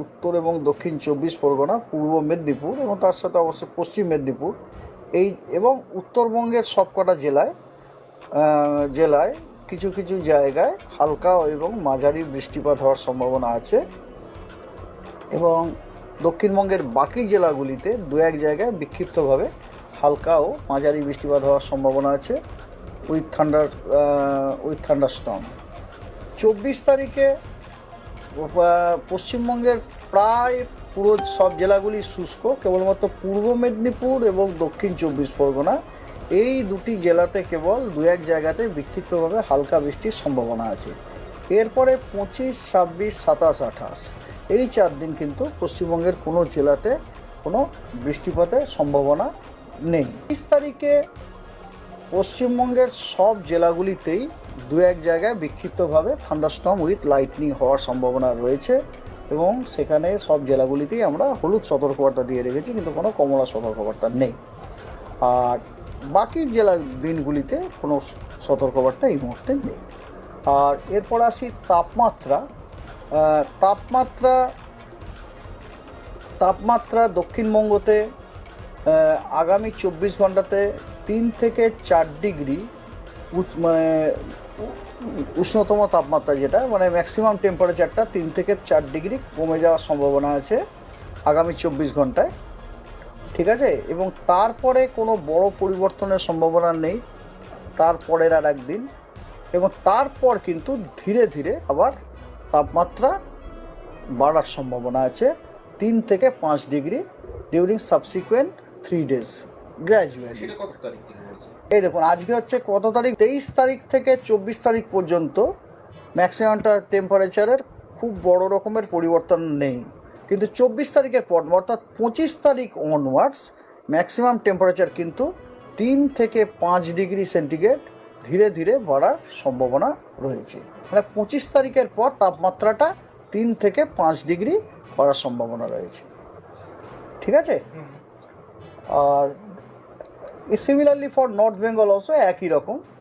উত্তর এবং দক্ষিণ 24 পরগনা, পূর্ব মেদিনীপুর এবং তার সাথে অবশ্যই পশ্চিম মেদিনীপুর এই এবং উত্তরবঙ্গের সবকটা জেলায় কিছু কিছু জায়গায় হালকা এবং মাঝারি বৃষ্টিপাত হওয়ার সম্ভাবনা আছে এবং দক্ষিণবঙ্গের বাকি জেলাগুলিতে দু এক জায়গায় বিক্ষিপ্তভাবে হালকা ও মাঝারি বৃষ্টিপাত হওয়ার সম্ভাবনা আছে উইথ থান্ডারস্টর্ম। 24 তারিখে পশ্চিমবঙ্গের প্রায় পুরো সব জেলাগুলি শুষ্ক, কেবলমাত্র পূর্ব মেদিনীপুর এবং দক্ষিণ 24 পরগনা এই দুটি জেলাতে কেবল দু এক জায়গাতে বিক্ষিপ্তভাবে হালকা বৃষ্টির সম্ভাবনা আছে। এরপরে 25, 26, 27, 28 এই 4 দিন কিন্তু পশ্চিমবঙ্গের কোনো জেলাতে কোনো বৃষ্টিপাতের সম্ভাবনা নেই। 30 তারিখে পশ্চিমবঙ্গের সব জেলাগুলিতেই দু এক জায়গায় বিক্ষিপ্তভাবে থান্ডারস্টর্ম উইথ লাইটনিং হওয়ার সম্ভাবনা রয়েছে এবং সেখানে সব জেলাগুলিতেই আমরা হলুদ সতর্কবার্তা দিয়ে রেখেছি, কিন্তু কোনো কমলা সতর্কবার্তা নেই। আর বাকি জেলা দিনগুলিতে কোনো সতর্কবার্তা এই মুহূর্তে নেই। আর এরপর আসি তাপমাত্রা। তাপমাত্রা দক্ষিণবঙ্গতে আগামী 24 ঘন্টাতে 3 থেকে 4 ডিগ্রি মানে উষ্ণতম তাপমাত্রা, যেটা মানে ম্যাক্সিমাম টেম্পারেচারটা 3 থেকে 4 ডিগ্রি কমে যাওয়ার সম্ভাবনা আছে আগামী 24 ঘন্টায়, ঠিক আছে। এবং তারপরে কোনো বড় পরিবর্তনের সম্ভাবনা নেই তারপরের আর একদিন, এবং তারপর কিন্তু ধীরে ধীরে আবার তাপমাত্রা বাড়ার সম্ভাবনা আছে 3 থেকে 5 degree during subsequent 3 days gradually. এই দেখুন আজকে হচ্ছে কত তারিখ, 23 তারিখ থেকে 24 তারিখ পর্যন্ত ম্যাক্সিমামটা টেম্পারেচারের খুব বড় রকমের পরিবর্তন নেই, কিন্তু 24 তারিখের পর অর্থাৎ 25 তারিখ অনওয়ার্ডস ম্যাক্সিমাম টেম্পারেচার কিন্তু 3 থেকে 5 ডিগ্রি সেন্টিগ্রেড ধীরে ধীরে বাড়ার সম্ভাবনা রয়েছে। মানে 25 তারিখের পর তাপমাত্রাটা 3 থেকে 5 ডিগ্রি বাড়ার সম্ভাবনা রয়েছে, ঠিক আছে। আর similarly for North Bengal also একই রকম।